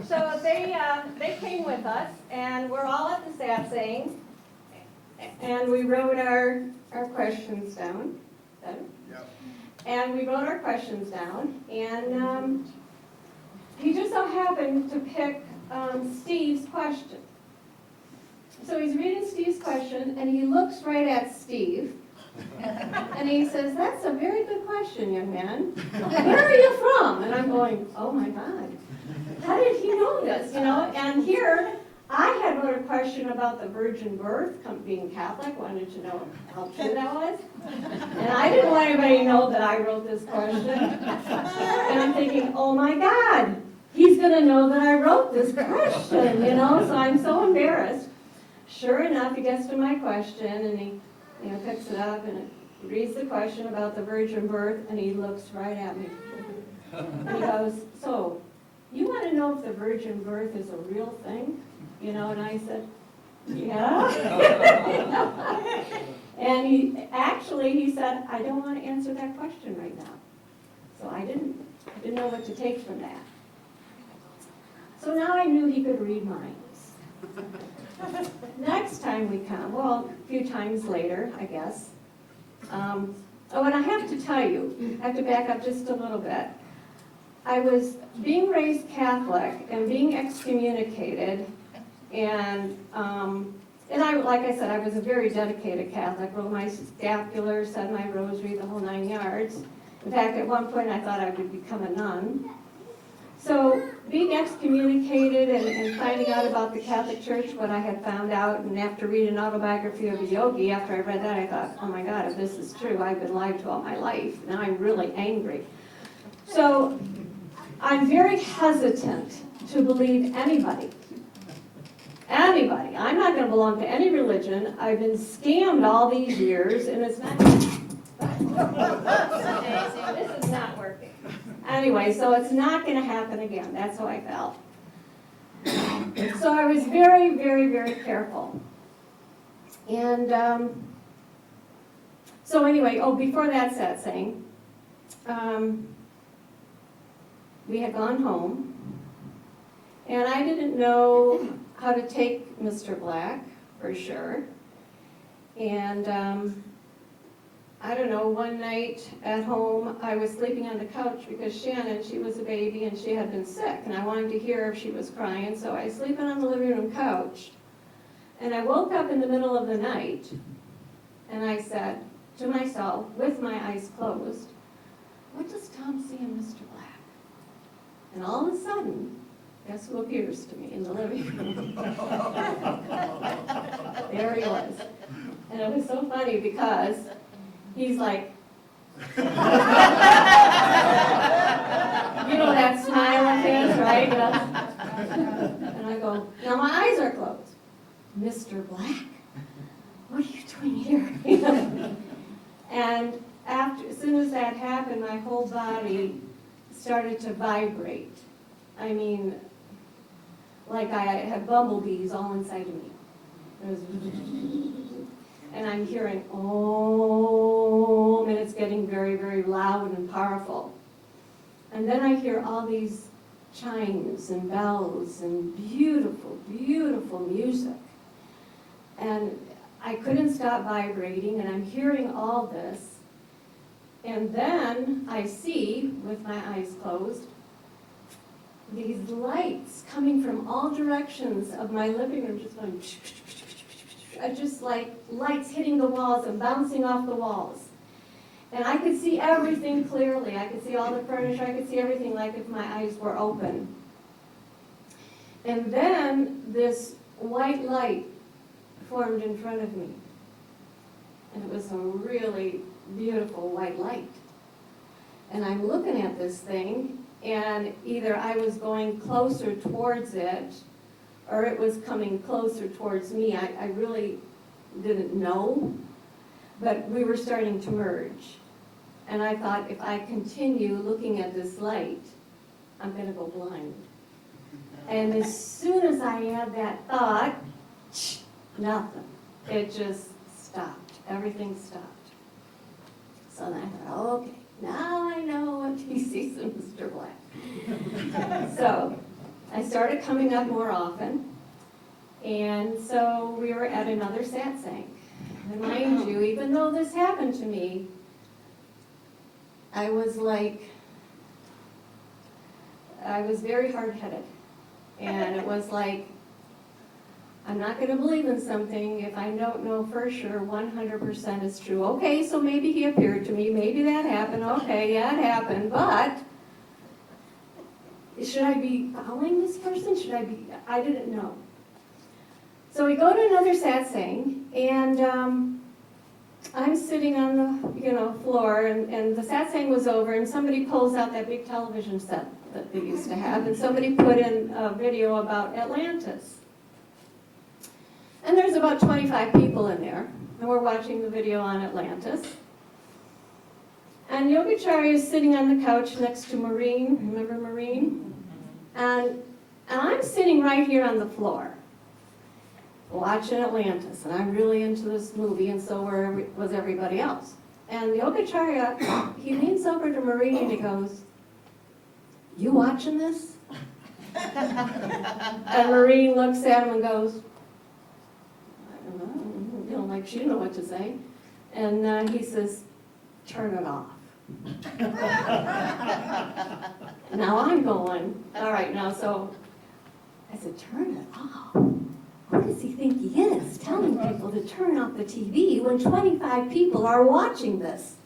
So they came with us, and we're all at the satsang, and we wrote our questions down. Yep. And we wrote our questions down, and he just so happened to pick Steve's question. So he's reading Steve's question, and he looks right at Steve, and he says, "That's a very good question, young man. Where are you from?" And I'm going, "Oh my God, how did he know this?" You know, and here I had wrote a question about the virgin birth, being Catholic, wanted to know how true that was. And I didn't want anybody to know that I wrote this question. And I'm thinking, oh my God, he's going to know that I wrote this question, you know, so I'm so embarrassed. Sure enough, he gets to my question, and he picks it up and reads the question about the virgin birth, and he looks right at me. And he goes, "So, you want to know if the virgin birth is a real thing?" You know, and I said, "Yeah." And he said, "I don't want to answer that question right now." So I didn't know what to take from that. So now I knew he could read minds. Next time we come, well, a few times later, I guess. Oh, and I have to tell you, I have to back up just a little bit. I was being raised Catholic and being excommunicated, and like I said, I was a very dedicated Catholic. Wrote my scapular, said my rosary, the whole 9 yards. In fact, at one point I thought I would become a nun. So being excommunicated and finding out about the Catholic Church, what I had found out, and after reading an autobiography of a yogi, after I read that, I thought, oh my God, if this is true, I've been lied to all my life. Now I'm really angry. So I'm very hesitant to believe anybody. Anybody. I'm not going to belong to any religion. I've been scammed all these years, and it's not. This is not working. Anyway, so it's not going to happen again. That's how I felt. So I was very, very, very careful. And so anyway, before that satsang, we had gone home, and I didn't know how to take Mr. Black, for sure. And I don't know, one night at home, I was sleeping on the couch because Shannon, she was a baby and she had been sick, and I wanted to hear if she was crying, so I was sleeping on the living room couch. And I woke up in the middle of the night, and I said to myself, with my eyes closed, what does Tom see in Mr. Black? And all of a sudden, guess who appears to me in the living room? There he was. And it was so funny because he's like, you know that smile of his, right? And I go, now my eyes are closed. Mr. Black, what are you doing here? And as soon as that happened, my whole body started to vibrate. I mean, like I had bumblebees all inside of me. It was, and I'm hearing, oh, and it's getting very, very loud and powerful. And then I hear all these chimes and bells and beautiful, beautiful music. And I couldn't stop vibrating, and I'm hearing all this. And then I see, with my eyes closed, these lights coming from all directions of my living room, just going, just like lights hitting the walls and bouncing off the walls. And I could see everything clearly. I could see all the furniture. I could see everything like if my eyes were open. And then this white light formed in front of me. And it was a really beautiful white light. And I'm looking at this thing, and either I was going closer towards it, or it was coming closer towards me. I really didn't know, but we were starting to merge. And I thought, if I continue looking at this light, I'm going to go blind. And as soon as I had that thought, nothing. It just stopped. Everything stopped. So then I thought, okay, now I know what he sees in Mr. Black. So I started coming up more often. And so we were at another satsang. And mind you, even though this happened to me, I was very hard-headed. And it was like, I'm not going to believe in something if I don't know for sure 100% is true. Okay, so maybe he appeared to me, maybe that happened, okay, yeah, it happened, but should I be following this person? I didn't know. So we go to another satsang, and I'm sitting on the floor, and the satsang was over, and somebody pulls out that big television set that they used to have, and somebody put in a video about Atlantis. And there's about 25 people in there, and we're watching the video on Atlantis. And Yogacharya is sitting on the couch next to Maureen. Remember Maureen? And I'm sitting right here on the floor, watching Atlantis, and I'm really into this movie, and so was everybody else. And the Yogacharya, he leans over to Maureen and he goes, "You watching this?" And Maureen looks at him and goes, "I don't know," like she didn't know what to say. And he says, "Turn it off." Now I'm going, all right, now so I said, "Turn it off? Who does he think he is, telling people to turn off the TV when 25 people are watching this?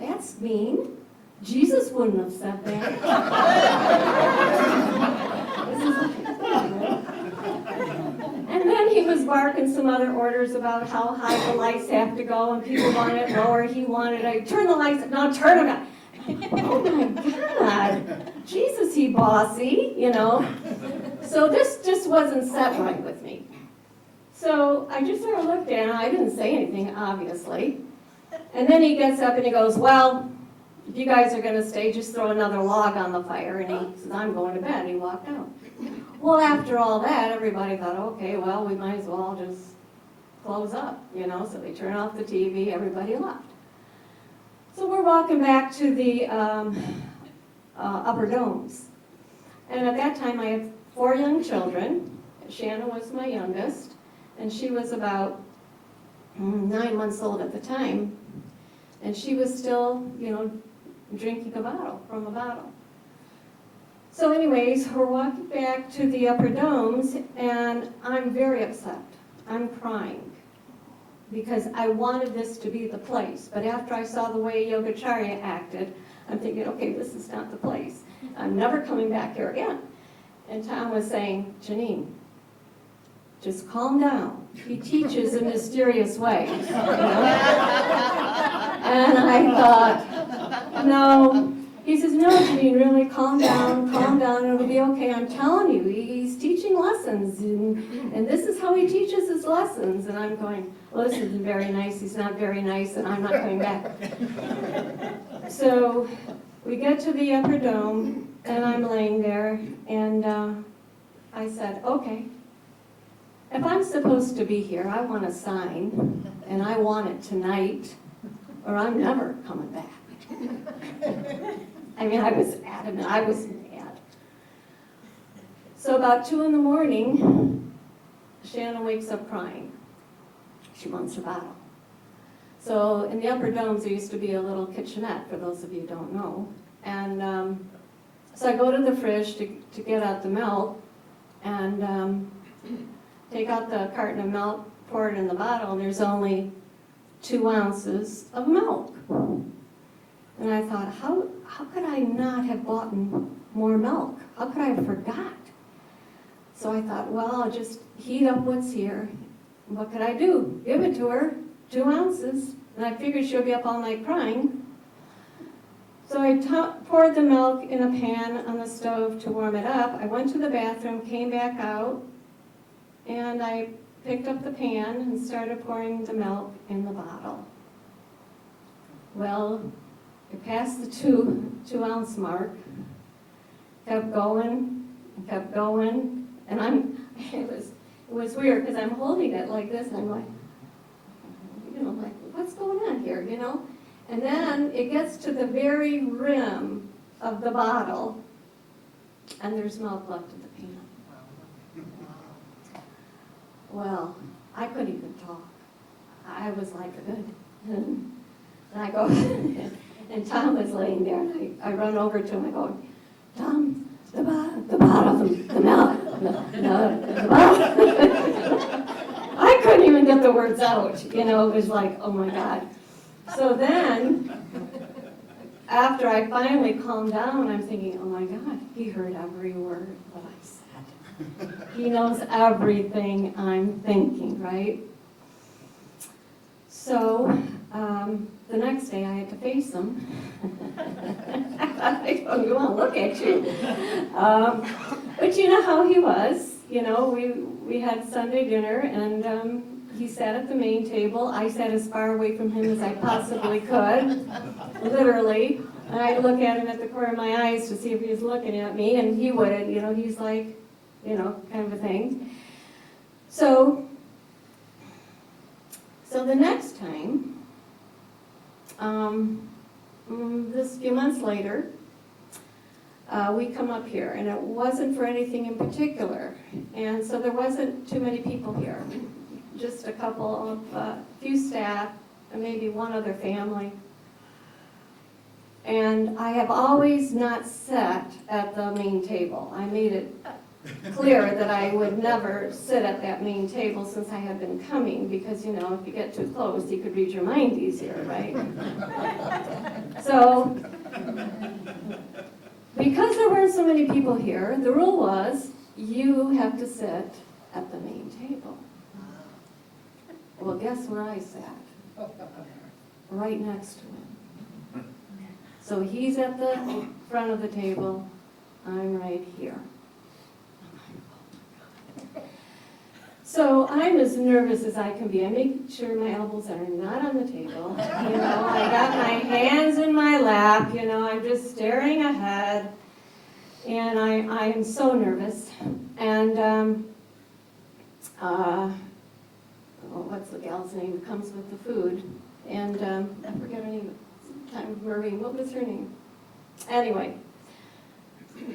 That's mean. Jesus wouldn't have said that." And then he was barking some other orders about how high the lights have to go, and people wanted it lower. He wanted to turn the lights up. No, turn them up. Oh my God, Jesus, he bossy, So this just wasn't set right with me. So I just sort of looked at him. I didn't say anything, obviously. And then he gets up and he goes, "Well, if you guys are going to stay, just throw another log on the fire." And he says, "I'm going to bed." And he walked out. Well, after all that, everybody thought, okay, well, we might as well just close up, So they turned off the TV, everybody left. So we're walking back to the upper domes. And at that time, I had 4 young children. Shanna was my youngest, and she was about 9 months old at the time. And she was still, drinking from a bottle. So anyways, we're walking back to the upper domes, and I'm very upset. I'm crying because I wanted this to be the place. But after I saw the way Yogacharya acted, I'm thinking, okay, this is not the place. I'm never coming back here again. And Tom was saying, "Janine, just calm down. He teaches in mysterious ways." And I thought, no. He says, "No, Janine, really, calm down, it'll be okay. I'm telling you, he's teaching lessons, and this is how he teaches his lessons." And I'm going, "Well, this isn't very nice, he's not very nice, and I'm not coming back." So we get to the upper dome, and I'm laying there, and I said, "Okay, if I'm supposed to be here, I want a sign, and I want it tonight, or I'm never coming back." I was adamant, I was mad. So about 2 in the morning, Shanna wakes up crying. She wants her bottle. So in the upper domes, there used to be a little kitchenette, for those of you who don't know. And so I go to the fridge to get out the milk, and take out the carton of milk, pour it in the bottle, and there's only 2 ounces of milk. And I thought, how could I not have bought more milk? How could I have forgot? So I thought, well, I'll just heat up what's here. What could I do? Give it to her, 2 ounces. And I figured she'll be up all night crying. So I poured the milk in a pan on the stove to warm it up. I went to the bathroom, came back out, and I picked up the pan and started pouring the milk in the bottle. Well, it passed the 2 ounce mark, kept going, and it was weird because I'm holding it like this, and I'm like, what's going on here, And then it gets to the very rim of the bottle, and there's milk left in the pan. Well, I couldn't even talk. I was like, good. And I go, and Tom was laying there, and I run over to him, I go, Tom, the bottom, the milk, the bottom. I couldn't even get the words out, it was like, oh my God. So then, after I finally calmed down, I'm thinking, oh my God, he heard every word that I said. He knows everything I'm thinking, right? So, the next day I had to face him. I don't want to look at you. But you know how he was. We had Sunday dinner, and he sat at the main table. I sat as far away from him as I possibly could, literally. And I'd look at him at the corner of my eyes to see if he was looking at me, and he wouldn't. He's like, kind of a thing. So the next time, this few months later, we come up here, and it wasn't for anything in particular. And so there wasn't too many people here, just a couple of, few staff, and maybe one other family. And I have always not sat at the main table. I made it clear that I would never sit at that main table since I had been coming, because, if you get too close, you could read your mind easier, right? So, because there weren't so many people here, the rule was you have to sit at the main table. Well, guess where I sat? Right next to him. So he's at the front of the table, I'm right here. So I'm as nervous as I can be. I make sure my elbows are not on the table. I got my hands in my lap, I'm just staring ahead. And I am so nervous. And, what's the gal's name that comes with the food? And I forget her name. Maureen, what was her name? Anyway.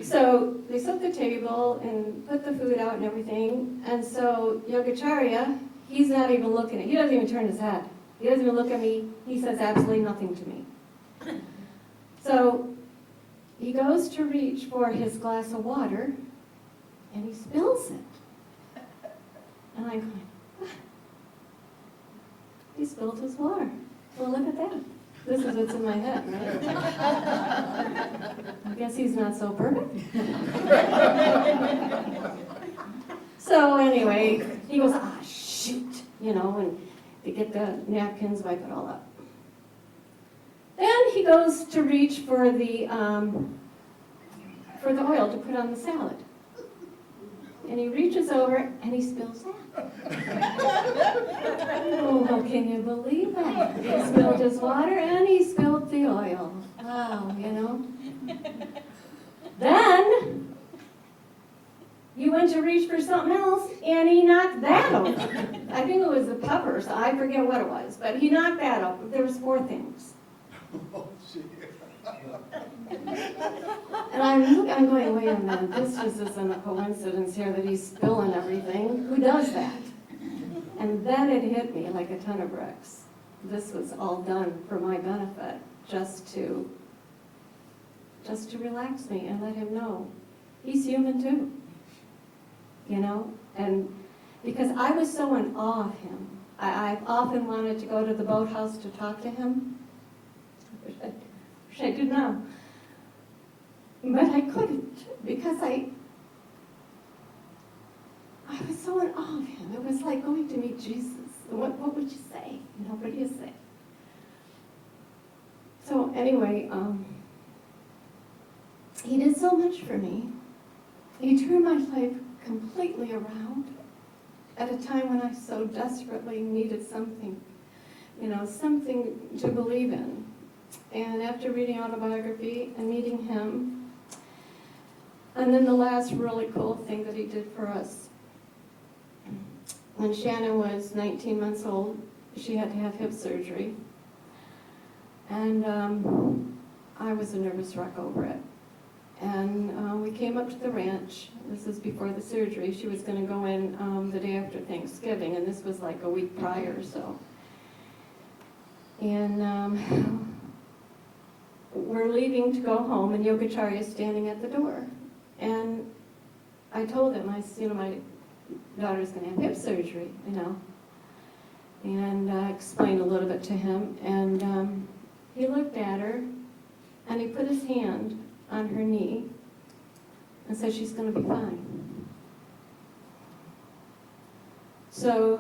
So they set the table and put the food out and everything. And so Yogacharya, he's not even looking at me. He doesn't even turn his head. He doesn't even look at me. He says absolutely nothing to me. So he goes to reach for his glass of water, and he spills it. And I'm going, what? He spilled his water. Well, look at that. This is what's in my head, right? I guess he's not so perfect. So anyway, he goes, shoot, and they get the napkins, wipe it all up. Then he goes to reach for the oil to put on the salad. And he reaches over and he spills that. Oh, can you believe that? He spilled his water and he spilled the oil. Wow, Then he went to reach for something else and he knocked that over. I think it was the pepper, so I forget what it was, but he knocked that over. There was 4 things. Oh, and I'm going, wait a minute, this just isn't a coincidence here that he's spilling everything. Who does that? And then it hit me like a ton of bricks. This was all done for my benefit, just to relax me and let him know he's human too. And because I was so in awe of him, I've often wanted to go to the boathouse to talk to him. Which I do now. But I couldn't, because I was so in awe of him. It was like going to meet Jesus. What would you say? What do you say? So anyway, he did so much for me. He turned my life completely around at a time when I so desperately needed something, something to believe in. And after reading autobiography and meeting him, and then the last really cool thing that he did for us, when Shannon was 19 months old, she had to have hip surgery. And I was a nervous wreck over it. And we came up to the ranch. This is before the surgery. She was going to go in the day after Thanksgiving, and this was like a week prior or so. And we're leaving to go home, and Yogacharya is standing at the door. And I told him, I said, my daughter's going to have hip surgery, And I explained a little bit to him, and he looked at her, and he put his hand on her knee and said, she's going to be fine. So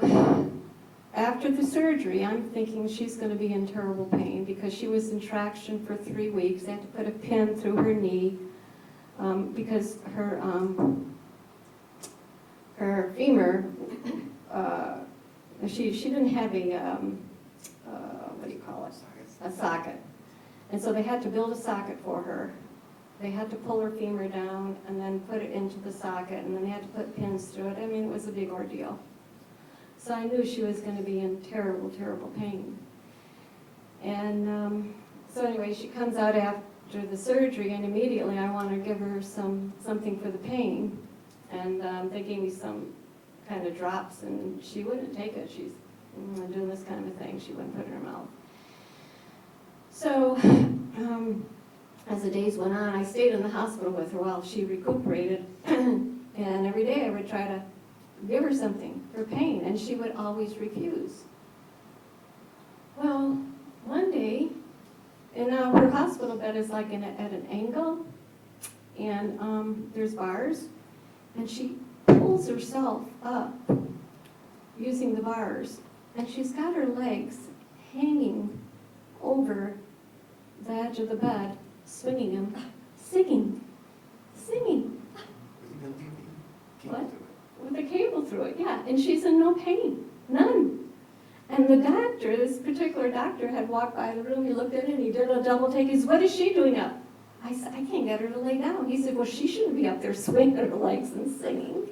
after the surgery, I'm thinking she's going to be in terrible pain because she was in traction for 3 weeks. They had to put a pin through her knee because her femur, she didn't have a, what do you call it? A socket. And so they had to build a socket for her. They had to pull her femur down and then put it into the socket, and then they had to put pins through it. I mean, it was a big ordeal. So I knew she was going to be in terrible, terrible pain. And so anyway, she comes out after the surgery, and immediately I want to give her something for the pain. And they gave me some kind of drops, and she wouldn't take it. She's doing this kind of a thing. She wouldn't put it in her mouth. So as the days went on, I stayed in the hospital with her while she recuperated. And every day I would try to give her something for pain, and she would always refuse. Well, one day, and now her hospital bed is like at an angle, and there's bars, and she pulls herself up using the bars, and she's got her legs hanging over the edge of the bed, swinging them, singing. What? With a cable through it, yeah. And she's in no pain, none. And the doctor, this particular doctor, had walked by the room. He looked at it, and he did a double take. He said, "What is she doing up?" I said, "I can't get her to lay down." He said, "Well, she shouldn't be up there swinging her legs and singing,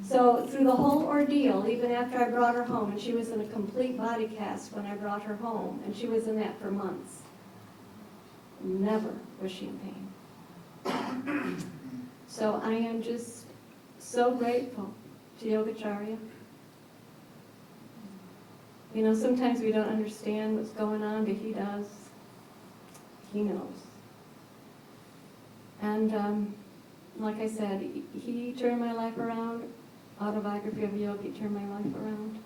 So through the whole ordeal, even after I brought her home, and she was in a complete body cast when I brought her home, and she was in that for months, never was she in pain. So I am just so grateful to Yogacharya. Sometimes we don't understand what's going on, but he does. He knows. And like I said, he turned my life around. Autobiography of a Yogi turned my life around.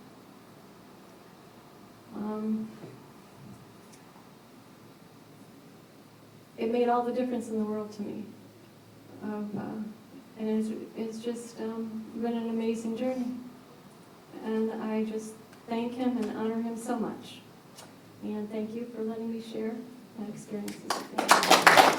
It made all the difference in the world to me. And it's just been an amazing journey. And I just thank him and honor him so much. And thank you for letting me share my experiences with you.